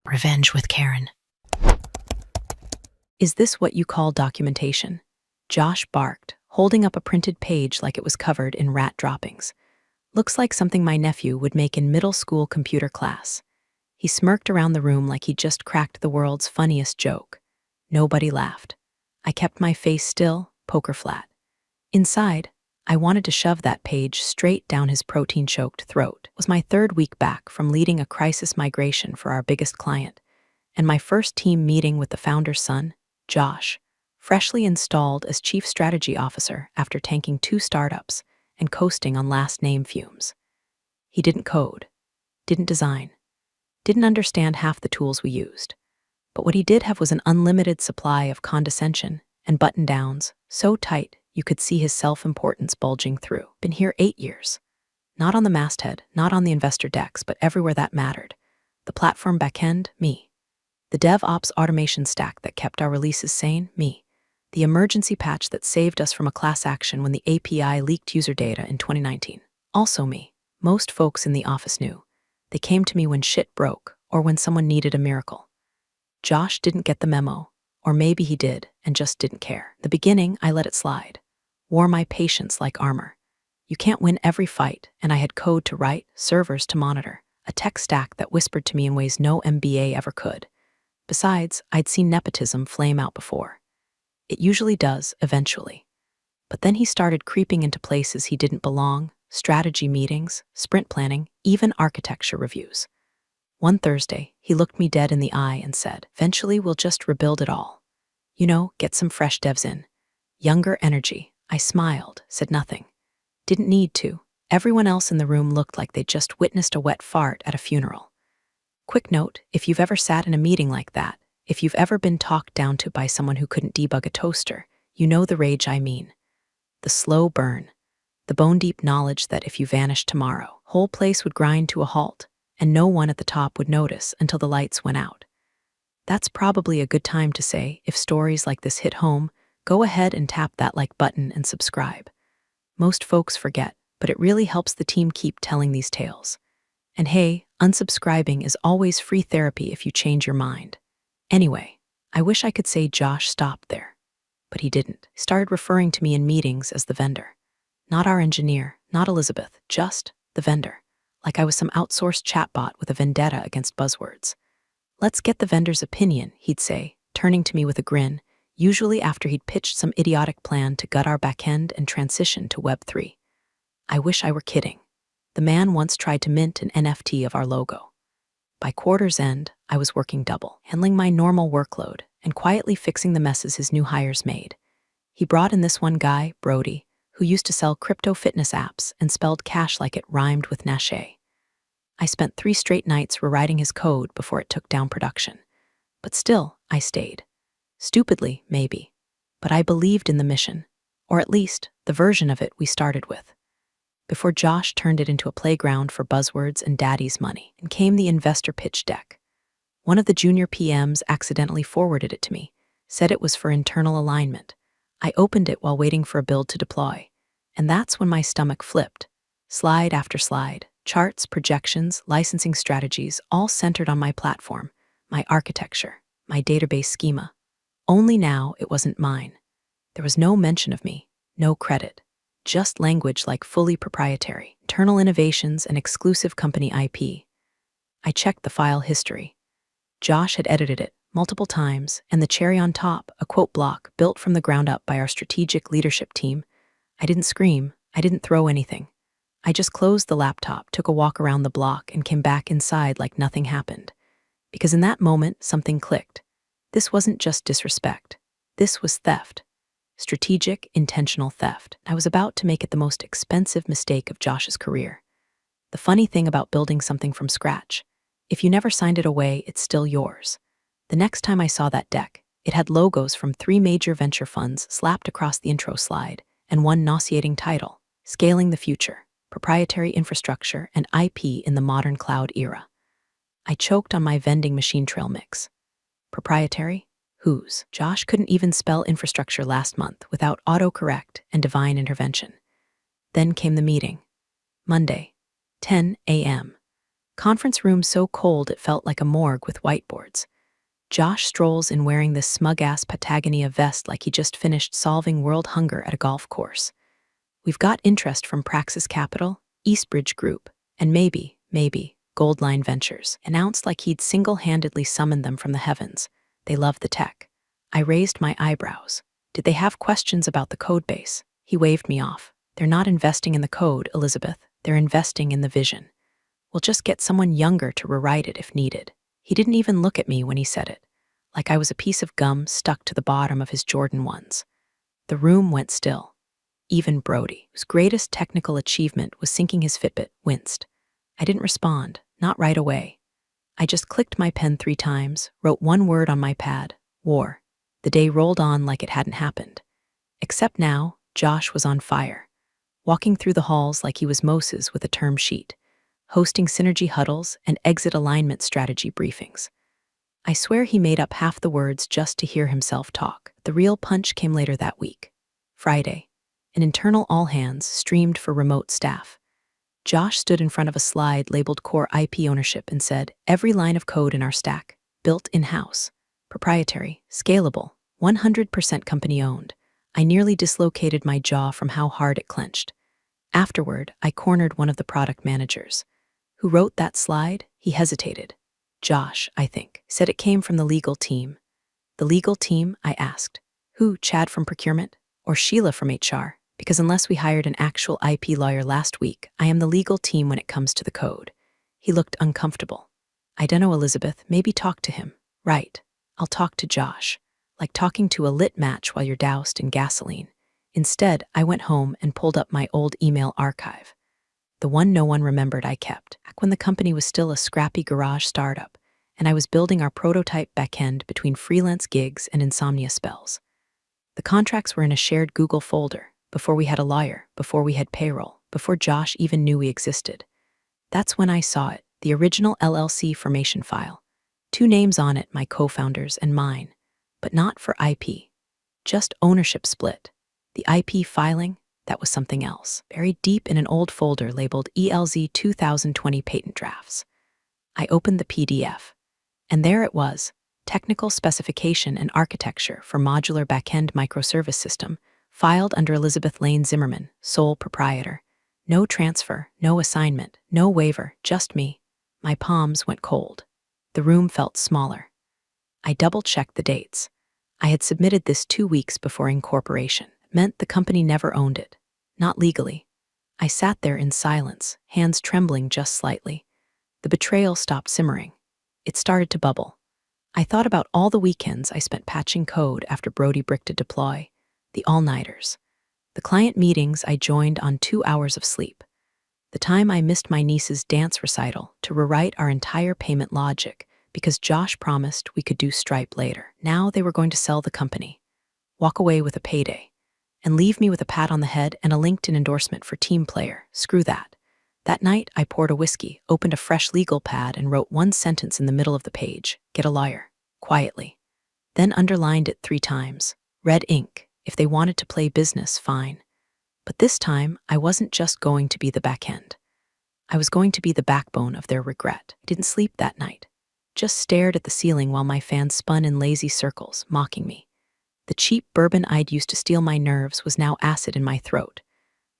Revenge with Karen. Is this what you call documentation? Josh barked, holding up a printed page like it was covered in rat droppings. Looks like something my nephew would make in middle school computer class. He smirked around the room like he'd just cracked the world's funniest joke. Nobody laughed. I kept my face still, poker flat. Inside, I wanted to shove that page straight down his protein-choked throat. It was my third week back from leading a crisis migration for our biggest client, and my first team meeting with the founder's son, Josh, freshly installed as Chief Strategy Officer after tanking 2 startups and coasting on last name fumes. He didn't code, didn't design, didn't understand half the tools we used. But what he did have was an unlimited supply of condescension and button-downs, so tight you could see his self-importance bulging through. Been here 8 years. Not on the masthead, not on the investor decks, but everywhere that mattered. The platform backend, me. The DevOps automation stack that kept our releases sane, me. The emergency patch that saved us from a class action when the API leaked user data in 2019, also me. Most folks in the office knew. They came to me when shit broke or when someone needed a miracle. Josh didn't get the memo, or maybe he did and just didn't care. The beginning, I let it slide. Wore my patience like armor. You can't win every fight, and I had code to write, servers to monitor, a tech stack that whispered to me in ways no MBA ever could. Besides, I'd seen nepotism flame out before. It usually does, eventually. But then he started creeping into places he didn't belong, strategy meetings, sprint planning, even architecture reviews. One Thursday, he looked me dead in the eye and said, "Eventually we'll just rebuild it all. You know, get some fresh devs in. Younger energy." I smiled, said nothing. Didn't need to. Everyone else in the room looked like they'd just witnessed a wet fart at a funeral. Quick note, if you've ever sat in a meeting like that, if you've ever been talked down to by someone who couldn't debug a toaster, you know the rage I mean. The slow burn. The bone-deep knowledge that if you vanished tomorrow, whole place would grind to a halt, and no one at the top would notice until the lights went out. That's probably a good time to say, if stories like this hit home, go ahead and tap that like button and subscribe. Most folks forget, but it really helps the team keep telling these tales. And hey, unsubscribing is always free therapy if you change your mind. Anyway, I wish I could say Josh stopped there. But he didn't. He started referring to me in meetings as the vendor. Not our engineer, not Elizabeth, just the vendor. Like I was some outsourced chatbot with a vendetta against buzzwords. "Let's get the vendor's opinion," he'd say, turning to me with a grin, usually after he'd pitched some idiotic plan to gut our backend and transition to Web3. I wish I were kidding. The man once tried to mint an NFT of our logo. By quarter's end, I was working double, handling my normal workload and quietly fixing the messes his new hires made. He brought in this one guy, Brody, who used to sell crypto fitness apps and spelled cash like it rhymed with Nashe. I spent 3 straight nights rewriting his code before it took down production. But still, I stayed. Stupidly, maybe. But I believed in the mission, or at least the version of it we started with. Before Josh turned it into a playground for buzzwords and daddy's money, and came the investor pitch deck. One of the junior PMs accidentally forwarded it to me, said it was for internal alignment. I opened it while waiting for a build to deploy, and that's when my stomach flipped. Slide after slide, charts, projections, licensing strategies, all centered on my platform, my architecture, my database schema. Only now it wasn't mine. There was no mention of me, no credit. Just language like fully proprietary, internal innovations and exclusive company IP. I checked the file history. Josh had edited it multiple times, and the cherry on top, a quote block built from the ground up by our strategic leadership team. I didn't scream, I didn't throw anything. I just closed the laptop, took a walk around the block, and came back inside like nothing happened. Because in that moment, something clicked. This wasn't just disrespect. This was theft. Strategic, intentional theft. I was about to make it the most expensive mistake of Josh's career. The funny thing about building something from scratch, if you never signed it away, it's still yours. The next time I saw that deck, it had logos from 3 major venture funds slapped across the intro slide, and one nauseating title, Scaling the Future, Proprietary Infrastructure and IP in the Modern Cloud Era. I choked on my vending machine trail mix. Proprietary? Whose? Josh couldn't even spell infrastructure last month without autocorrect and divine intervention. Then came the meeting. Monday, 10 a.m. Conference room so cold it felt like a morgue with whiteboards. Josh strolls in wearing this smug-ass Patagonia vest like he just finished solving world hunger at a golf course. We've got interest from Praxis Capital, Eastbridge Group, and maybe, Goldline Ventures, announced like he'd single-handedly summoned them from the heavens. They love the tech. I raised my eyebrows. Did they have questions about the code base? He waved me off. They're not investing in the code, Elizabeth. They're investing in the vision. We'll just get someone younger to rewrite it if needed. He didn't even look at me when he said it, like I was a piece of gum stuck to the bottom of his Jordan 1s. The room went still. Even Brody, whose greatest technical achievement was syncing his Fitbit, winced. I didn't respond, not right away. I just clicked my pen 3 times, wrote one word on my pad, war. The day rolled on like it hadn't happened. Except now, Josh was on fire, walking through the halls like he was Moses with a term sheet, hosting synergy huddles and exit alignment strategy briefings. I swear he made up half the words just to hear himself talk. The real punch came later that week. Friday. An internal all-hands streamed for remote staff. Josh stood in front of a slide labeled Core IP Ownership and said, every line of code in our stack, built in-house, proprietary, scalable, 100% company-owned. I nearly dislocated my jaw from how hard it clenched. Afterward, I cornered one of the product managers. Who wrote that slide? He hesitated. Josh, I think, said it came from the legal team. The legal team? I asked. Who, Chad from procurement? Or Sheila from HR? Because unless we hired an actual IP lawyer last week, I am the legal team when it comes to the code. He looked uncomfortable. I dunno, Elizabeth, maybe talk to him. Right. I'll talk to Josh. Like talking to a lit match while you're doused in gasoline. Instead, I went home and pulled up my old email archive. The one no one remembered I kept, back when the company was still a scrappy garage startup, and I was building our prototype backend between freelance gigs and insomnia spells. The contracts were in a shared Google folder, before we had a lawyer, before we had payroll, before Josh even knew we existed. That's when I saw it, the original LLC formation file. 2 names on it, my co-founders and mine, but not for IP. Just ownership split. The IP filing, that was something else, buried deep in an old folder labeled ELZ 2020 patent drafts. I opened the PDF, and there it was, technical specification and architecture for modular backend microservice system, filed under Elizabeth Lane Zimmerman, sole proprietor. No transfer, no assignment, no waiver, just me. My palms went cold. The room felt smaller. I double-checked the dates. I had submitted this 2 weeks before incorporation. It meant the company never owned it. Not legally. I sat there in silence, hands trembling just slightly. The betrayal stopped simmering. It started to bubble. I thought about all the weekends I spent patching code after Brody bricked a deploy, the all-nighters, the client meetings I joined on 2 hours of sleep, the time I missed my niece's dance recital to rewrite our entire payment logic because Josh promised we could do Stripe later. Now they were going to sell the company, walk away with a payday, and leave me with a pat on the head and a LinkedIn endorsement for team player. Screw that. That night, I poured a whiskey, opened a fresh legal pad, and wrote 1 sentence in the middle of the page, get a lawyer, quietly. Then underlined it 3 times, red ink. If they wanted to play business, fine. But this time, I wasn't just going to be the back end. I was going to be the backbone of their regret. I didn't sleep that night. Just stared at the ceiling while my fan spun in lazy circles, mocking me. The cheap bourbon I'd used to steal my nerves was now acid in my throat.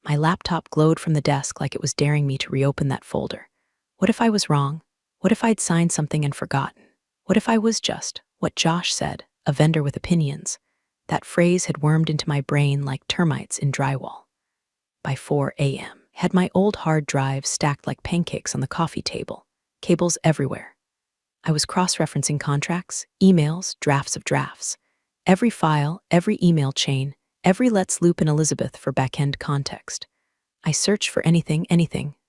My laptop glowed from the desk like it was daring me to reopen that folder. What if I was wrong? What if I'd signed something and forgotten? What if I was just, what Josh said, a vendor with opinions? That phrase had wormed into my brain like termites in drywall. By 4 a.m., had my old hard drive stacked like pancakes on the coffee table, cables everywhere. I was cross-referencing contracts, emails, drafts of drafts. Every file, every email chain, every let's loop in Elizabeth for back-end context. I searched for anything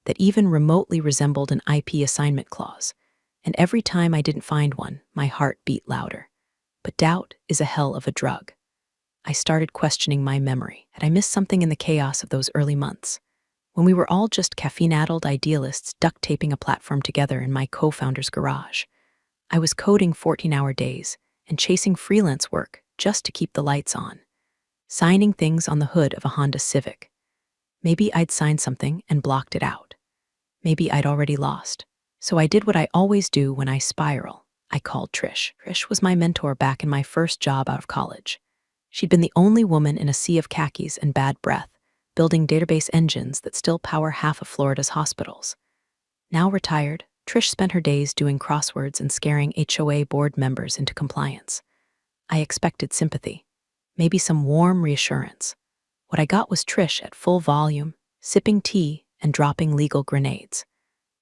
that even remotely resembled an IP assignment clause, and every time I didn't find one, my heart beat louder. But doubt is a hell of a drug. I started questioning my memory. Had I missed something in the chaos of those early months? When we were all just caffeine-addled idealists duct-taping a platform together in my co-founder's garage. I was coding 14-hour days and chasing freelance work just to keep the lights on. Signing things on the hood of a Honda Civic. Maybe I'd signed something and blocked it out. Maybe I'd already lost. So I did what I always do when I spiral. I called Trish. Trish was my mentor back in my first job out of college. She'd been the only woman in a sea of khakis and bad breath, building database engines that still power half of Florida's hospitals. Now retired, Trish spent her days doing crosswords and scaring HOA board members into compliance. I expected sympathy, maybe some warm reassurance. What I got was Trish at full volume, sipping tea and dropping legal grenades.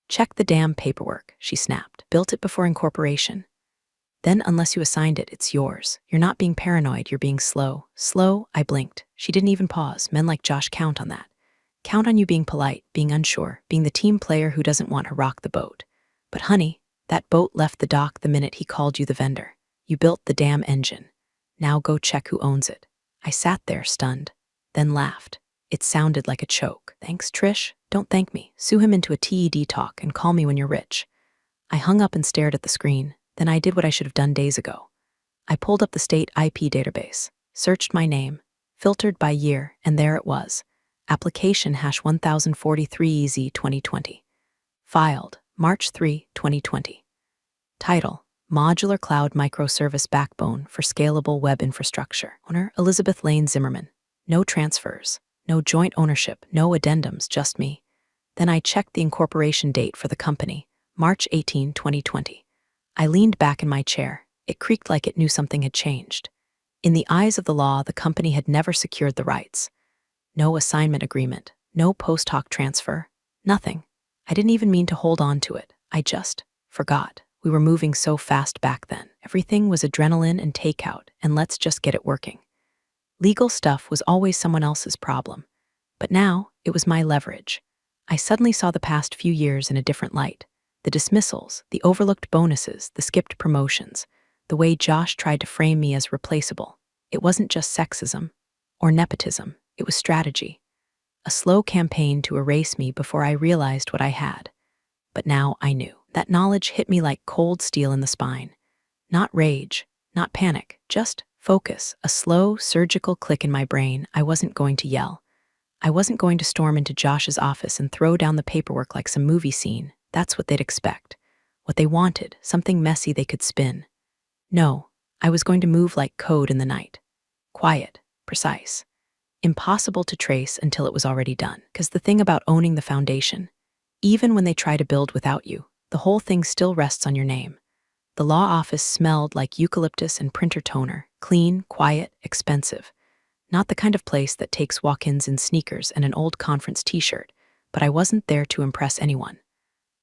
"Check the damn paperwork," she snapped. "Built it before incorporation. Then, unless you assigned it, it's yours. You're not being paranoid, you're being slow." Slow? I blinked. She didn't even pause. Men like Josh count on that. Count on you being polite, being unsure, being the team player who doesn't want to rock the boat. But honey, that boat left the dock the minute he called you the vendor. You built the damn engine. Now go check who owns it. I sat there, stunned, then laughed. It sounded like a choke. "Thanks, Trish? Don't thank me. Sue him into a TED talk and call me when you're rich." I hung up and stared at the screen. Then I did what I should have done days ago. I pulled up the state IP database, searched my name, filtered by year, and there it was. Application #1043EZ 2020. Filed March 3, 2020. Title: Modular Cloud Microservice Backbone for Scalable Web Infrastructure. Owner: Elizabeth Lane Zimmerman. No transfers, no joint ownership, no addendums, just me. Then I checked the incorporation date for the company, March 18, 2020. I leaned back in my chair. It creaked like it knew something had changed. In the eyes of the law, the company had never secured the rights. No assignment agreement, no post hoc transfer, nothing. I didn't even mean to hold on to it. I just forgot. We were moving so fast back then. Everything was adrenaline and takeout, and let's just get it working. Legal stuff was always someone else's problem. But now, it was my leverage. I suddenly saw the past few years in a different light. The dismissals, the overlooked bonuses, the skipped promotions, the way Josh tried to frame me as replaceable. It wasn't just sexism or nepotism, it was strategy. A slow campaign to erase me before I realized what I had. But now I knew. That knowledge hit me like cold steel in the spine. Not rage, not panic, just focus, a slow, surgical click in my brain. I wasn't going to yell. I wasn't going to storm into Josh's office and throw down the paperwork like some movie scene. That's what they'd expect. What they wanted, something messy they could spin. No, I was going to move like code in the night. Quiet, precise. Impossible to trace until it was already done. Because the thing about owning the foundation, even when they try to build without you, the whole thing still rests on your name. The law office smelled like eucalyptus and printer toner, clean, quiet, expensive. Not the kind of place that takes walk-ins in sneakers and an old conference t-shirt, but I wasn't there to impress anyone.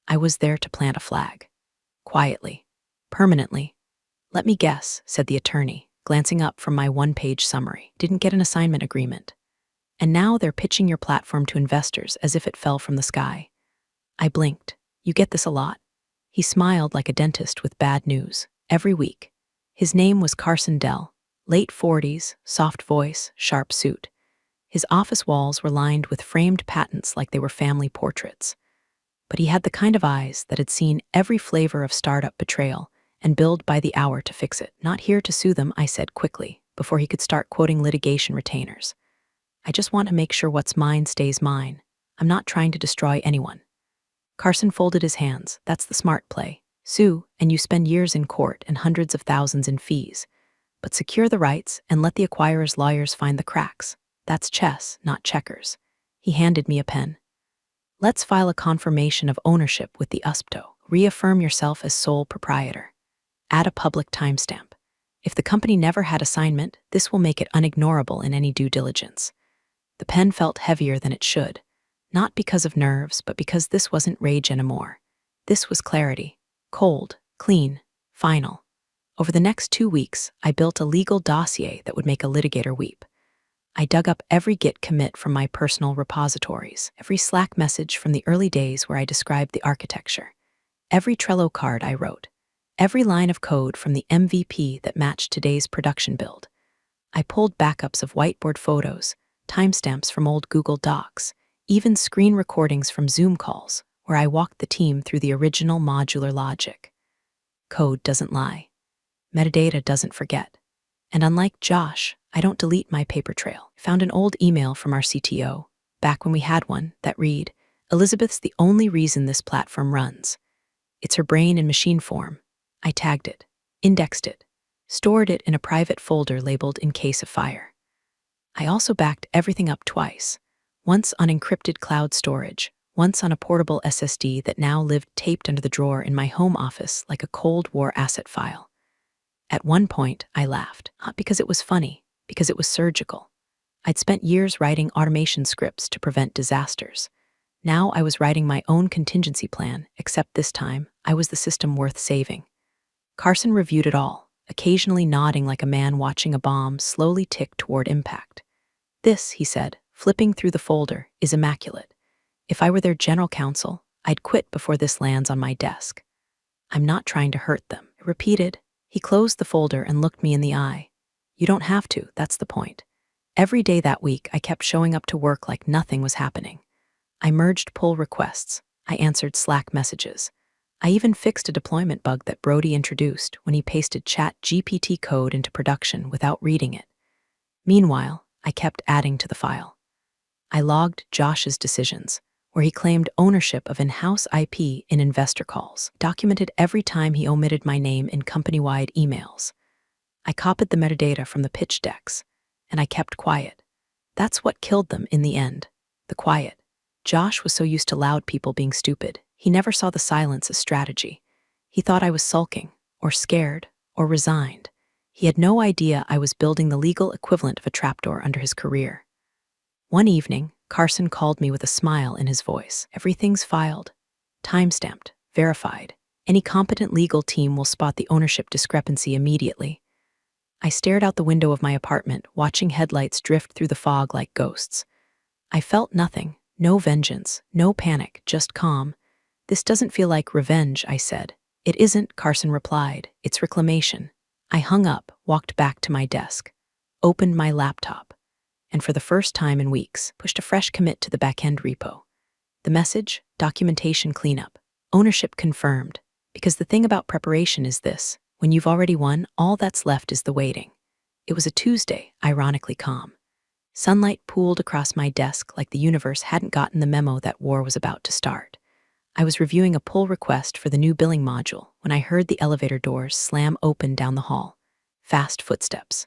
I was there to plant a flag. Quietly. Permanently. "Let me guess," said the attorney, glancing up from my one-page summary. "Didn't get an assignment agreement. And now they're pitching your platform to investors as if it fell from the sky." I blinked. "You get this a lot?" He smiled like a dentist with bad news. "Every week." His name was Carson Dell, late 40s, soft voice, sharp suit. His office walls were lined with framed patents like they were family portraits. But he had the kind of eyes that had seen every flavor of startup betrayal and billed by the hour to fix it. "Not here to sue them," I said quickly, before he could start quoting litigation retainers. "I just want to make sure what's mine stays mine. I'm not trying to destroy anyone." Carson folded his hands. "That's the smart play. Sue, and you spend years in court and hundreds of thousands in fees. But secure the rights and let the acquirer's lawyers find the cracks. That's chess, not checkers." He handed me a pen. "Let's file a confirmation of ownership with the USPTO. Reaffirm yourself as sole proprietor. Add a public timestamp. If the company never had assignment, this will make it unignorable in any due diligence." The pen felt heavier than it should, not because of nerves, but because this wasn't rage anymore. This was clarity. Cold, clean, final. Over the next 2 weeks, I built a legal dossier that would make a litigator weep. I dug up every Git commit from my personal repositories, every Slack message from the early days where I described the architecture, every Trello card I wrote, every line of code from the MVP that matched today's production build. I pulled backups of whiteboard photos, timestamps from old Google Docs, even screen recordings from Zoom calls, where I walked the team through the original modular logic. Code doesn't lie. Metadata doesn't forget. And unlike Josh, I don't delete my paper trail. I found an old email from our CTO, back when we had one, that read, "Elizabeth's the only reason this platform runs." It's her brain in machine form. I tagged it, indexed it, stored it in a private folder labeled in case of fire. I also backed everything up twice, once on encrypted cloud storage, once on a portable SSD that now lived taped under the drawer in my home office like a Cold War asset file. At one point, I laughed, not because it was funny, because it was surgical. I'd spent years writing automation scripts to prevent disasters. Now I was writing my own contingency plan, except this time, I was the system worth saving. Carson reviewed it all, occasionally nodding like a man watching a bomb slowly tick toward impact. This, he said, flipping through the folder, is immaculate. If I were their general counsel, I'd quit before this lands on my desk. I'm not trying to hurt them. I repeated. He closed the folder and looked me in the eye. You don't have to, that's the point. Every day that week, I kept showing up to work like nothing was happening. I merged pull requests. I answered Slack messages. I even fixed a deployment bug that Brody introduced when he pasted ChatGPT code into production without reading it. Meanwhile, I kept adding to the file. I logged Josh's decisions, where he claimed ownership of in-house IP in investor calls, documented every time he omitted my name in company-wide emails. I copied the metadata from the pitch decks, and I kept quiet. That's what killed them in the end, the quiet. Josh was so used to loud people being stupid, he never saw the silence as strategy. He thought I was sulking, or scared, or resigned. He had no idea I was building the legal equivalent of a trapdoor under his career. One evening, Carson called me with a smile in his voice. Everything's filed, time-stamped, verified. Any competent legal team will spot the ownership discrepancy immediately. I stared out the window of my apartment, watching headlights drift through the fog like ghosts. I felt nothing, no vengeance, no panic, just calm. This doesn't feel like revenge, I said. It isn't, Carson replied. It's reclamation. I hung up, walked back to my desk, opened my laptop, and for the first time in weeks, pushed a fresh commit to the backend repo. The message, documentation cleanup, ownership confirmed. Because the thing about preparation is this: when you've already won, all that's left is the waiting. It was a Tuesday, ironically calm. Sunlight pooled across my desk like the universe hadn't gotten the memo that war was about to start. I was reviewing a pull request for the new billing module when I heard the elevator doors slam open down the hall. Fast footsteps.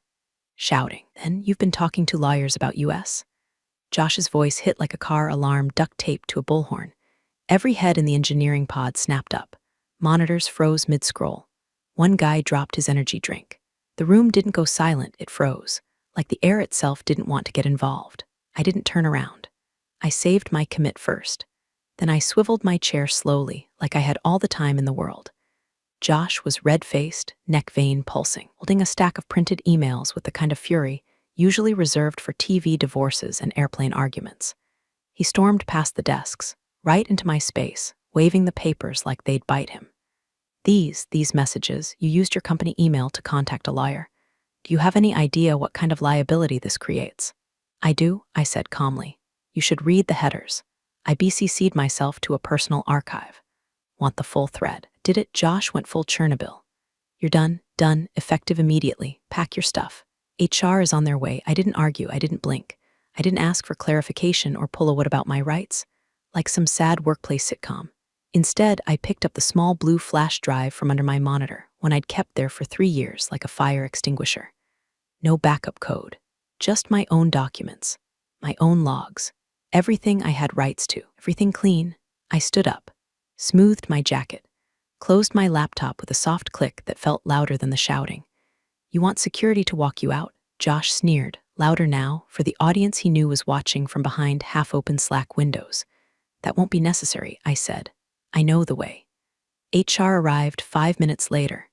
Shouting. Then, you've been talking to lawyers about US? Josh's voice hit like a car alarm duct taped to a bullhorn. Every head in the engineering pod snapped up. Monitors froze mid-scroll. One guy dropped his energy drink. The room didn't go silent, it froze. Like the air itself didn't want to get involved. I didn't turn around. I saved my commit first. Then I swiveled my chair slowly, like I had all the time in the world. Josh was red-faced, neck vein pulsing, holding a stack of printed emails with the kind of fury usually reserved for TV divorces and airplane arguments. He stormed past the desks, right into my space, waving the papers like they'd bite him. These messages, you used your company email to contact a lawyer. Do you have any idea what kind of liability this creates? I do, I said calmly. You should read the headers. I BCC'd myself to a personal archive. Want the full thread? Did it? Josh went full Chernobyl. You're done, effective immediately. Pack your stuff. HR is on their way. I didn't argue, I didn't blink. I didn't ask for clarification or pull a what about my rights, like some sad workplace sitcom. Instead, I picked up the small blue flash drive from under my monitor, one I'd kept there for 3 years like a fire extinguisher. No backup code, just my own documents, my own logs, everything I had rights to, everything clean. I stood up, smoothed my jacket, closed my laptop with a soft click that felt louder than the shouting. You want security to walk you out? Josh sneered, louder now, for the audience he knew was watching from behind half-open Slack windows. That won't be necessary, I said. I know the way. HR arrived 5 minutes later.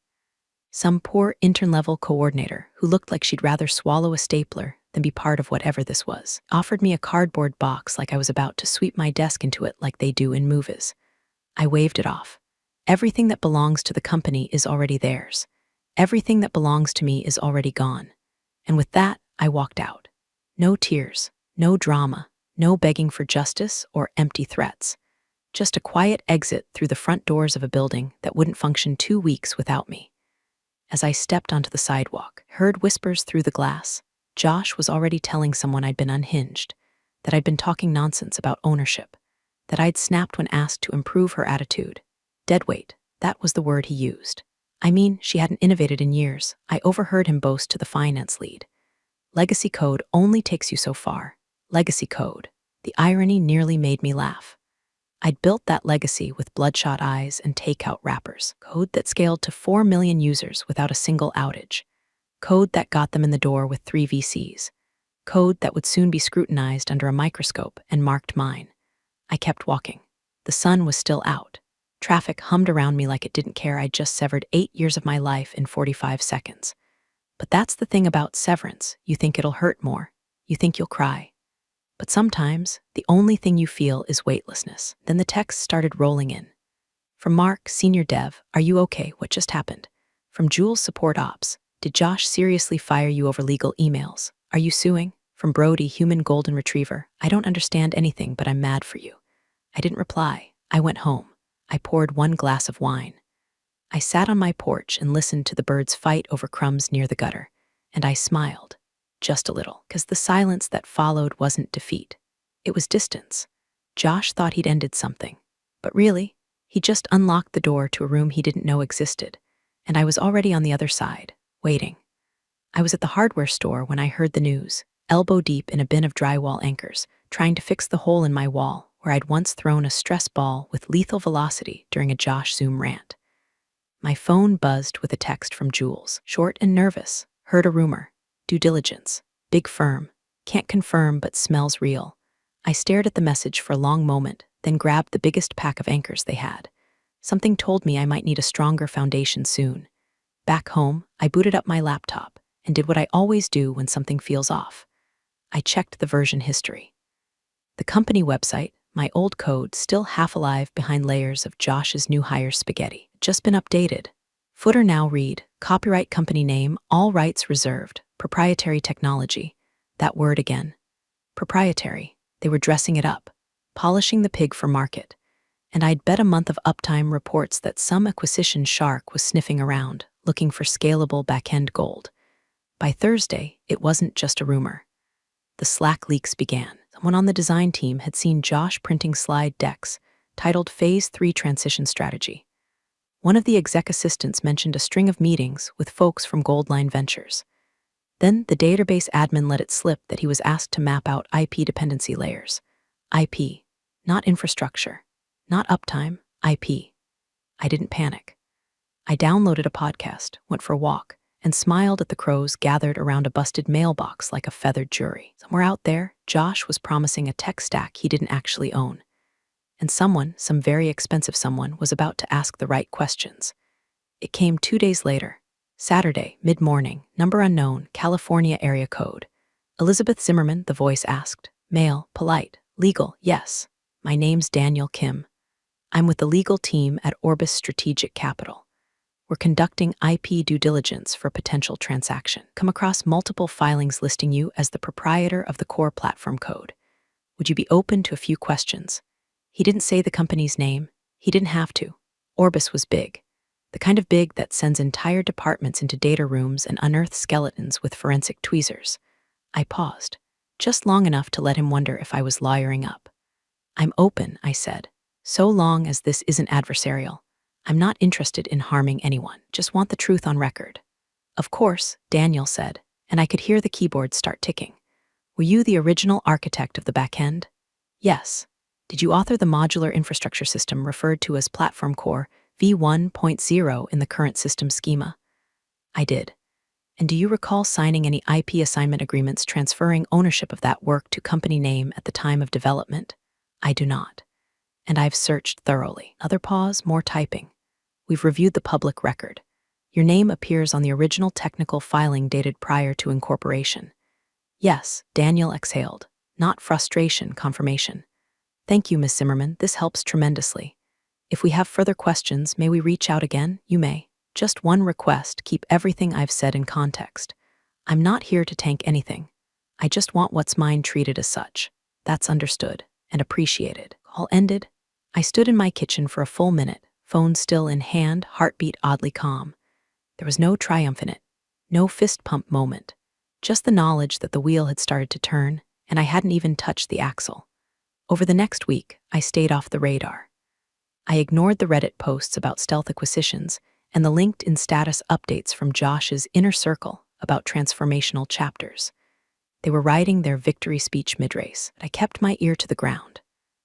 Some poor intern-level coordinator who looked like she'd rather swallow a stapler than be part of whatever this was, offered me a cardboard box like I was about to sweep my desk into it like they do in movies. I waved it off. Everything that belongs to the company is already theirs. Everything that belongs to me is already gone. And with that, I walked out. No tears, no drama, no begging for justice or empty threats. Just a quiet exit through the front doors of a building that wouldn't function 2 weeks without me. As I stepped onto the sidewalk, heard whispers through the glass. Josh was already telling someone I'd been unhinged, that I'd been talking nonsense about ownership, that I'd snapped when asked to improve her attitude. Deadweight, That was the word he used. I mean, she hadn't innovated in years. I overheard him boast to the finance lead. Legacy code only takes you so far. Legacy code. The irony nearly made me laugh. I'd built that legacy with bloodshot eyes and takeout wrappers. Code that scaled to 4 million users without a single outage. Code that got them in the door with 3 VCs. Code that would soon be scrutinized under a microscope and marked mine. I kept walking. The sun was still out. Traffic hummed around me like it didn't care I'd just severed 8 years of my life in 45 seconds. But that's the thing about severance. You think it'll hurt more. You think you'll cry. But sometimes, the only thing you feel is weightlessness. Then the texts started rolling in. From Mark, senior dev, "Are you okay? What just happened?" From Jules, support ops, "Did Josh seriously fire you over legal emails? Are you suing?" From Brody, human golden retriever, "I don't understand anything, but I'm mad for you." I didn't reply. I went home. I poured 1 glass of wine. I sat on my porch and listened to the birds fight over crumbs near the gutter, and I smiled. Just a little, because the silence that followed wasn't defeat. It was distance. Josh thought he'd ended something. But really, he just unlocked the door to a room he didn't know existed, and I was already on the other side, waiting. I was at the hardware store when I heard the news, elbow deep in a bin of drywall anchors, trying to fix the hole in my wall where I'd once thrown a stress ball with lethal velocity during a Josh Zoom rant. My phone buzzed with a text from Jules, short and nervous. "Heard a rumor. Due diligence. Big firm. Can't confirm but smells real." I stared at the message for a long moment, then grabbed the biggest pack of anchors they had. Something told me I might need a stronger foundation soon. Back home, I booted up my laptop and did what I always do when something feels off. I checked the version history. The company website, my old code still half alive behind layers of Josh's new hire spaghetti, just been updated. Footer now read, "Copyright company name, all rights reserved, proprietary technology." That word again. Proprietary. They were dressing it up, polishing the pig for market. And I'd bet a month of uptime reports that some acquisition shark was sniffing around, looking for scalable back-end gold. By Thursday, it wasn't just a rumor. The Slack leaks began. Someone on the design team had seen Josh printing slide decks titled Phase 3 Transition Strategy. One of the exec assistants mentioned a string of meetings with folks from Goldline Ventures. Then the database admin let it slip that he was asked to map out IP dependency layers. IP, not infrastructure, not uptime, IP. I didn't panic. I downloaded a podcast, went for a walk, and smiled at the crows gathered around a busted mailbox like a feathered jury. Somewhere out there, Josh was promising a tech stack he didn't actually own. And someone, some very expensive someone, was about to ask the right questions. It came 2 days later. Saturday, mid-morning, number unknown, California area code. "Elizabeth Zimmerman," the voice asked. "Male, polite, legal, yes. My name's Daniel Kim. I'm with the legal team at Orbis Strategic Capital. We're conducting IP due diligence for a potential transaction. Come across multiple filings listing you as the proprietor of the core platform code. Would you be open to a few questions?" He didn't say the company's name. He didn't have to. Orbis was big. The kind of big that sends entire departments into data rooms and unearths skeletons with forensic tweezers. I paused, just long enough to let him wonder if I was lawyering up. "I'm open," I said, "so long as this isn't adversarial. I'm not interested in harming anyone, just want the truth on record." "Of course," Daniel said, and I could hear the keyboard start ticking. "Were you the original architect of the backend?" "Yes." "Did you author the modular infrastructure system referred to as Platform Core V1.0 in the current system schema?" "I did." "And do you recall signing any IP assignment agreements transferring ownership of that work to company name at the time of development?" "I do not." "And I've searched thoroughly." Another pause, more typing. "We've reviewed the public record. Your name appears on the original technical filing dated prior to incorporation." "Yes," Daniel exhaled. Not frustration, confirmation. "Thank you, Ms. Zimmerman. This helps tremendously. If we have further questions, may we reach out again?" "You may. Just one request, keep everything I've said in context. I'm not here to tank anything. I just want what's mine treated as such." "That's understood and appreciated." All ended. I stood in my kitchen for a full minute, phone still in hand, heartbeat oddly calm. There was no triumph in it, no fist pump moment, just the knowledge that the wheel had started to turn, and I hadn't even touched the axle. Over the next week, I stayed off the radar. I ignored the Reddit posts about stealth acquisitions and the LinkedIn status updates from Josh's inner circle about transformational chapters. They were writing their victory speech mid-race. I kept my ear to the ground.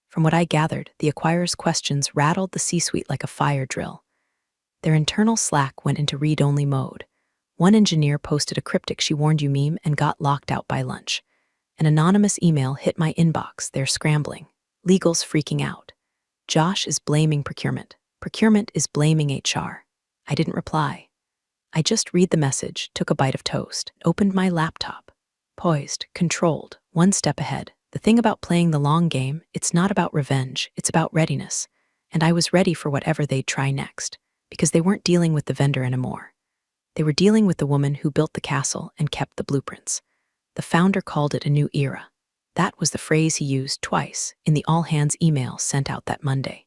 From what I gathered, the acquirer's questions rattled the C-suite like a fire drill. Their internal Slack went into read-only mode. One engineer posted a cryptic "she warned you" meme and got locked out by lunch. An anonymous email hit my inbox. They're scrambling. Legal's freaking out. Josh is blaming procurement. Procurement is blaming HR. I didn't reply. I just read the message, took a bite of toast, opened my laptop. Poised, controlled, one step ahead. The thing about playing the long game, it's not about revenge, it's about readiness. And I was ready for whatever they'd try next, because they weren't dealing with the vendor anymore. They were dealing with the woman who built the castle and kept the blueprints. The founder called it a new era. That was the phrase he used twice in the all-hands email sent out that Monday.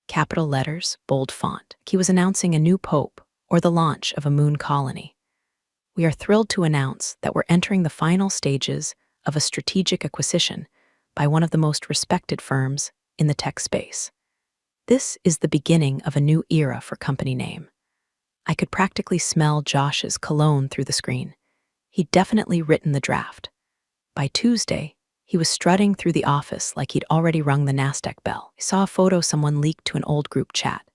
Capital letters, bold font. He was announcing a new pope or the launch of a moon colony. We are thrilled to announce that we're entering the final stages of a strategic acquisition by one of the most respected firms in the tech space. This is the beginning of a new era for company name. I could practically smell Josh's cologne through the screen. He'd definitely written the draft. By Tuesday, he was strutting through the office like he'd already rung the NASDAQ bell. I saw a photo someone leaked to an old group chat.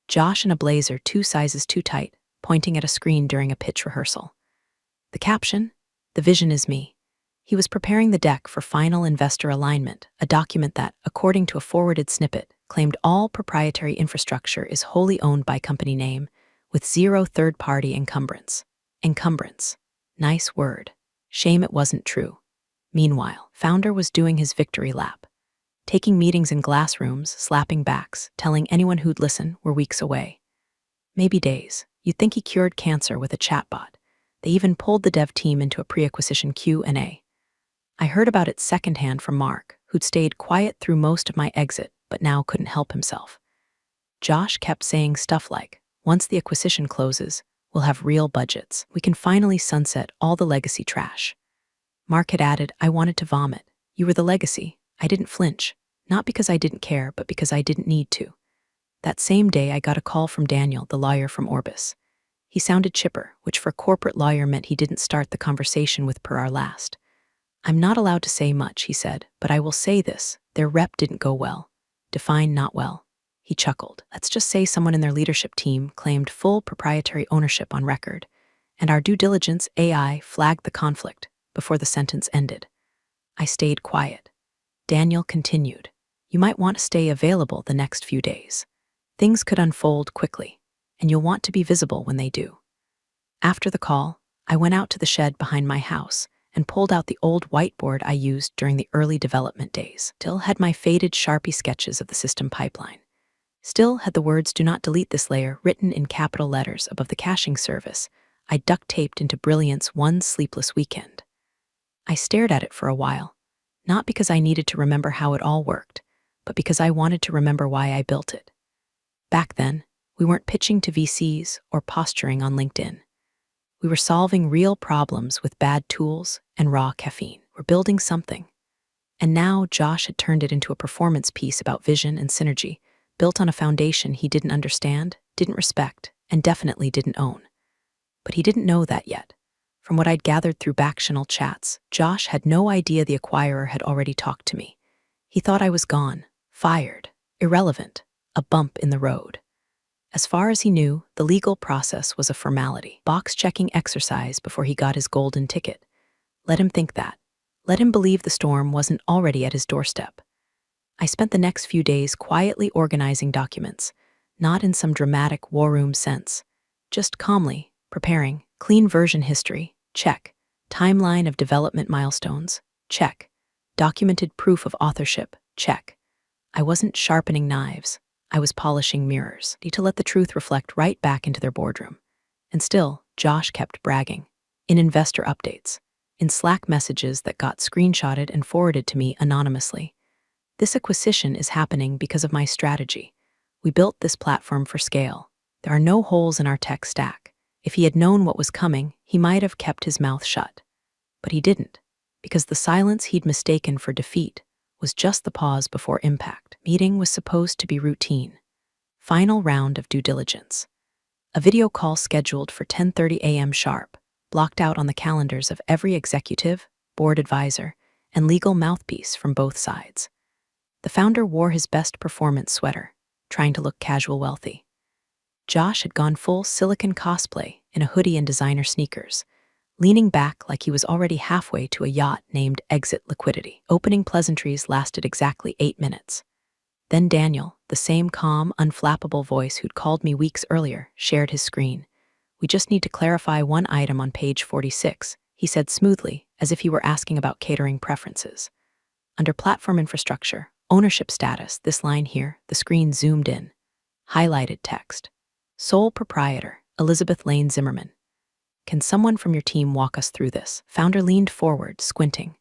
Josh in a blazer 2 sizes too tight, pointing at a screen during a pitch rehearsal. The caption? "The vision is me." He was preparing the deck for final investor alignment, a document that, according to a forwarded snippet, claimed all proprietary infrastructure is wholly owned by company name, with zero third-party encumbrance. Encumbrance. Nice word. Shame it wasn't true. Meanwhile, founder was doing his victory lap. Taking meetings in glass rooms, slapping backs, telling anyone who'd listen we're weeks away. Maybe days. You'd think he cured cancer with a chatbot. They even pulled the dev team into a pre-acquisition Q&A. I heard about it secondhand from Mark, who'd stayed quiet through most of my exit, but now couldn't help himself. Josh kept saying stuff like, "Once the acquisition closes, we'll have real budgets. We can finally sunset all the legacy trash." Mark had added, "I wanted to vomit. You were the legacy." I didn't flinch, not because I didn't care, but because I didn't need to. That same day, I got a call from Daniel, the lawyer from Orbis. He sounded chipper, which for a corporate lawyer meant he didn't start the conversation with "per our last." "I'm not allowed to say much," he said, "but I will say this. Their rep didn't go well. Define not well." He chuckled. "Let's just say someone in their leadership team claimed full proprietary ownership on record, and our due diligence AI flagged the conflict before the sentence ended." I stayed quiet. Daniel continued, "You might want to stay available the next few days. Things could unfold quickly, and you'll want to be visible when they do." After the call, I went out to the shed behind my house and pulled out the old whiteboard I used during the early development days. Still had my faded Sharpie sketches of the system pipeline. Still had the words "do not delete this layer" written in capital letters above the caching service I duct-taped into brilliance one sleepless weekend. I stared at it for a while, not because I needed to remember how it all worked, but because I wanted to remember why I built it. Back then, we weren't pitching to VCs or posturing on LinkedIn. We were solving real problems with bad tools and raw caffeine. We're building something. And now Josh had turned it into a performance piece about vision and synergy, built on a foundation he didn't understand, didn't respect, and definitely didn't own. But he didn't know that yet. From what I'd gathered through back-channel chats, Josh had no idea the acquirer had already talked to me. He thought I was gone, fired, irrelevant, a bump in the road. As far as he knew, the legal process was a formality, box-checking exercise before he got his golden ticket. Let him think that. Let him believe the storm wasn't already at his doorstep. I spent the next few days quietly organizing documents, not in some dramatic war room sense, just calmly preparing. Clean version history, check. Timeline of development milestones, check. Documented proof of authorship, check. I wasn't sharpening knives, I was polishing mirrors, to let the truth reflect right back into their boardroom. And still, Josh kept bragging. In investor updates, in Slack messages that got screenshotted and forwarded to me anonymously. This acquisition is happening because of my strategy. We built this platform for scale. There are no holes in our tech stack. If he had known what was coming, he might have kept his mouth shut. But he didn't, because the silence he'd mistaken for defeat was just the pause before impact. Meeting was supposed to be routine. Final round of due diligence. A video call scheduled for 10:30 a.m. sharp, blocked out on the calendars of every executive, board advisor, and legal mouthpiece from both sides. The founder wore his best performance sweater, trying to look casual wealthy. Josh had gone full silicon cosplay in a hoodie and designer sneakers, leaning back like he was already halfway to a yacht named Exit Liquidity. Opening pleasantries lasted exactly 8 minutes. Then Daniel, the same calm, unflappable voice who'd called me weeks earlier, shared his screen. "We just need to clarify one item on page 46, he said smoothly, as if he were asking about catering preferences. Under platform infrastructure, ownership status, this line here, the screen zoomed in. Highlighted text. Sole proprietor, Elizabeth Lane Zimmerman. Can someone from your team walk us through this?" Founder leaned forward, squinting.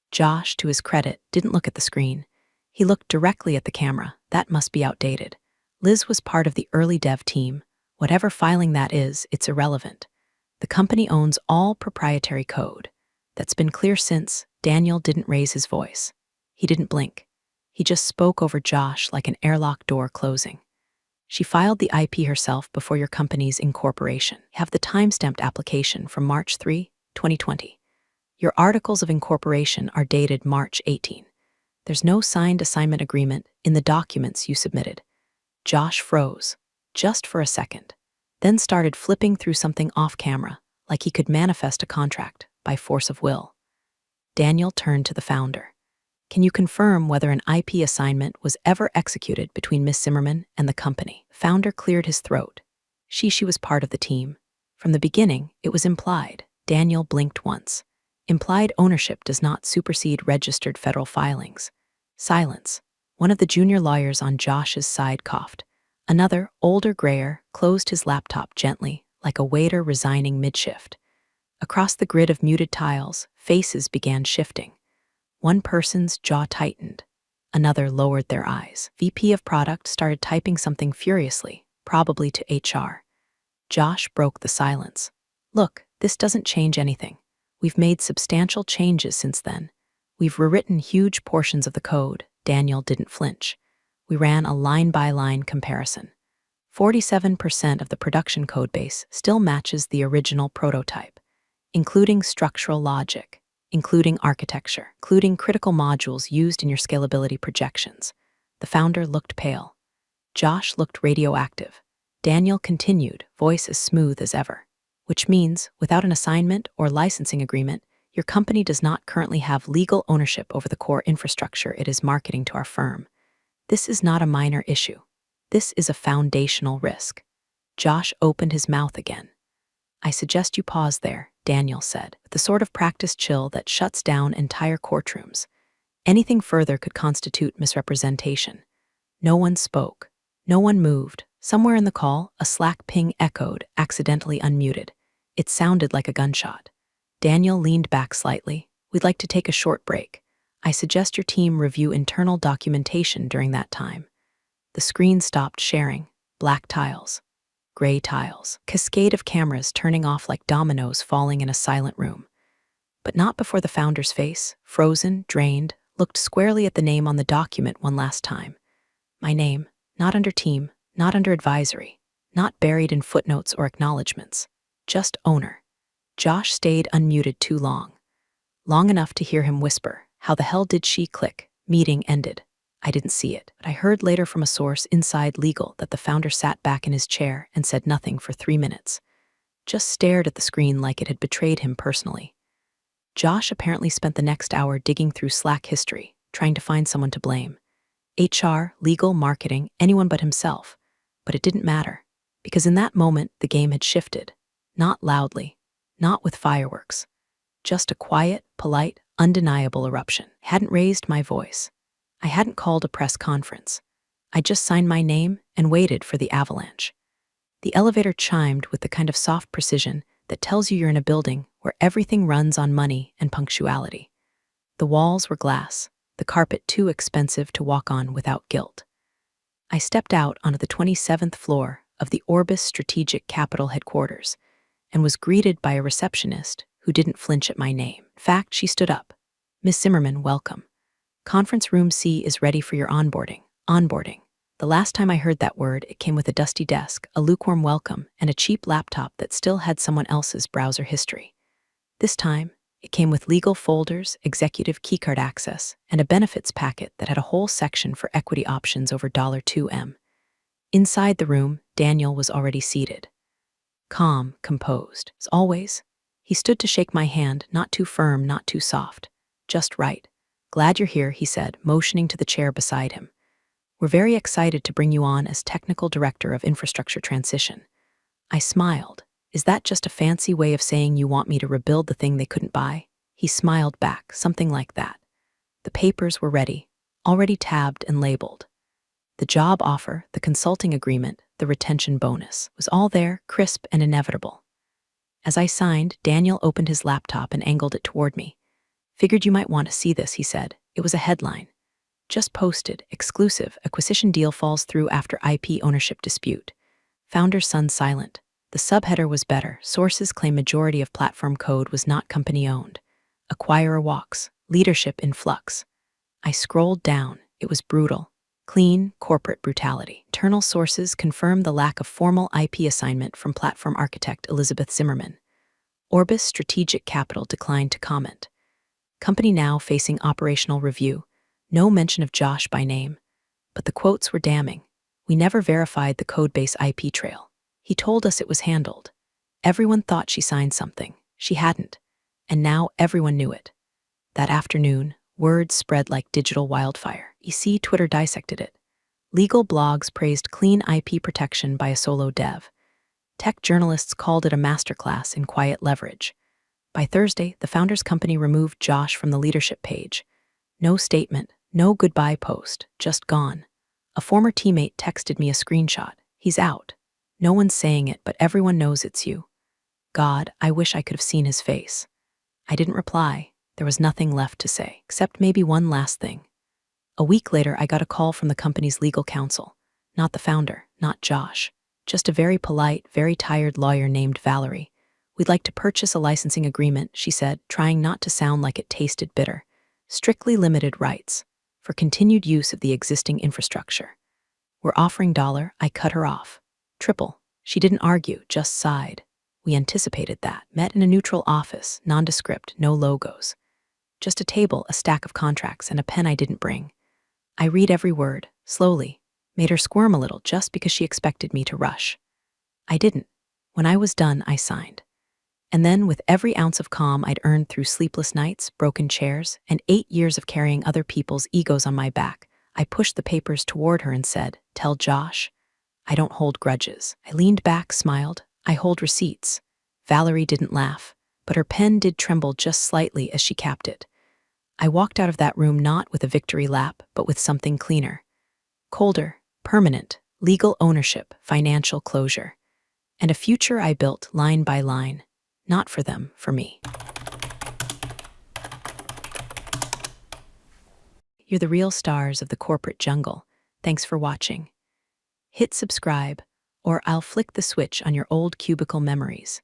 Josh, to his credit, didn't look at the screen. He looked directly at the camera. That must be outdated. Liz was part of the early dev team. Whatever filing that is, it's irrelevant. The company owns all proprietary code. That's been clear since. Daniel didn't raise his voice. He didn't blink. He just spoke over Josh like an airlock door closing. "She filed the IP herself before your company's incorporation. Have the time-stamped application from March 3, 2020. Your articles of incorporation are dated March 18. There's no signed assignment agreement in the documents you submitted." Josh froze, just for a second, then started flipping through something off-camera, like he could manifest a contract by force of will. Daniel turned to the founder. "Can you confirm whether an IP assignment was ever executed between Miss Zimmerman and the company?" Founder cleared his throat. She was part of the team. From the beginning, it was implied. Daniel blinked once. Implied ownership does not supersede registered federal filings. Silence. One of the junior lawyers on Josh's side coughed. Another, older grayer, closed his laptop gently, like a waiter resigning mid-shift. Across the grid of muted tiles, faces began shifting. One person's jaw tightened. Another lowered their eyes. VP of Product started typing something furiously, probably to HR. Josh broke the silence. "Look, this doesn't change anything. We've made substantial changes since then. We've rewritten huge portions of the code." Daniel didn't flinch. "We ran a line-by-line comparison. 47% of the production codebase still matches the original prototype, including structural logic, including architecture, including critical modules used in your scalability projections." The founder looked pale. Josh looked radioactive. Daniel continued, voice as smooth as ever. "Which means, without an assignment or licensing agreement, your company does not currently have legal ownership over the core infrastructure it is marketing to our firm. This is not a minor issue. This is a foundational risk." Josh opened his mouth again. "I suggest you pause there," Daniel said, with the sort of practiced chill that shuts down entire courtrooms. Anything further could constitute misrepresentation. No one spoke. No one moved. Somewhere in the call, a Slack ping echoed, accidentally unmuted. It sounded like a gunshot. Daniel leaned back slightly. "We'd like to take a short break. I suggest your team review internal documentation during that time." The screen stopped sharing. Black tiles. Gray tiles. Cascade of cameras turning off like dominoes falling in a silent room. But not before the founder's face, frozen, drained, looked squarely at the name on the document one last time. My name, not under team, not under advisory, not buried in footnotes or acknowledgments. Just owner. Josh stayed unmuted too long. Long enough to hear him whisper, "How the hell did she click?" Meeting ended. I didn't see it, but I heard later from a source inside legal that the founder sat back in his chair and said nothing for 3 minutes. Just stared at the screen like it had betrayed him personally. Josh apparently spent the next hour digging through Slack history, trying to find someone to blame. HR, legal, marketing, anyone but himself. But it didn't matter, because in that moment the game had shifted. Not loudly, not with fireworks. Just a quiet, polite, undeniable eruption. Hadn't raised my voice. I hadn't called a press conference. I just signed my name and waited for the avalanche. The elevator chimed with the kind of soft precision that tells you you're in a building where everything runs on money and punctuality. The walls were glass, the carpet too expensive to walk on without guilt. I stepped out onto the 27th floor of the Orbis Strategic Capital headquarters and was greeted by a receptionist who didn't flinch at my name. In fact, she stood up. "Miss Zimmerman, welcome. Conference room C is ready for your onboarding." Onboarding. The last time I heard that word, it came with a dusty desk, a lukewarm welcome, and a cheap laptop that still had someone else's browser history. This time, it came with legal folders, executive keycard access, and a benefits packet that had a whole section for equity options over $2M. Inside the room, Daniel was already seated. Calm, composed, as always. He stood to shake my hand, not too firm, not too soft. Just right. "Glad you're here," he said, motioning to the chair beside him. "We're very excited to bring you on as Technical Director of Infrastructure Transition." I smiled. "Is that just a fancy way of saying you want me to rebuild the thing they couldn't buy?" He smiled back, something like that. The papers were ready, already tabbed and labeled. The job offer, the consulting agreement, the retention bonus was all there, crisp and inevitable. As I signed, Daniel opened his laptop and angled it toward me. "Figured you might want to see this," he said. It was a headline. "Just posted, exclusive, acquisition deal falls through after IP ownership dispute. Founder's son silent." The subheader was better. Sources claim majority of platform code was not company-owned. Acquirer walks. Leadership in flux. I scrolled down. It was brutal. Clean, corporate brutality. Internal sources confirmed the lack of formal IP assignment from platform architect Elizabeth Zimmerman. Orbis Strategic Capital declined to comment. Company now facing operational review. No mention of Josh by name. But the quotes were damning. "We never verified the codebase IP trail. He told us it was handled. Everyone thought she signed something. She hadn't. And now everyone knew it." That afternoon, words spread like digital wildfire. Twitter dissected it. Legal blogs praised clean IP protection by a solo dev. Tech journalists called it a masterclass in quiet leverage. By Thursday, the founder's company removed Josh from the leadership page. No statement, no goodbye post, just gone. A former teammate texted me a screenshot. "He's out. No one's saying it, but everyone knows it's you." God, I wish I could have seen his face. I didn't reply. There was nothing left to say, except maybe one last thing. A week later, I got a call from the company's legal counsel. Not the founder, not Josh. Just a very polite, very tired lawyer named Valerie. "We'd like to purchase a licensing agreement," she said, trying not to sound like it tasted bitter. "Strictly limited rights. For continued use of the existing infrastructure. We're offering $. I cut her off. Triple. She didn't argue, just sighed. We anticipated that. Met in a neutral office, nondescript, no logos. Just a table, a stack of contracts, and a pen I didn't bring. I read every word, slowly. Made her squirm a little just because she expected me to rush. I didn't. When I was done, I signed. And then, with every ounce of calm I'd earned through sleepless nights, broken chairs, and 8 years of carrying other people's egos on my back, I pushed the papers toward her and said, "Tell Josh, I don't hold grudges." I leaned back, smiled. "I hold receipts." Valerie didn't laugh, but her pen did tremble just slightly as she capped it. I walked out of that room not with a victory lap, but with something cleaner. Colder, permanent, legal ownership, financial closure. And a future I built line by line. Not for them, for me. You're the real stars of the corporate jungle. Thanks for watching. Hit subscribe, or I'll flick the switch on your old cubicle memories.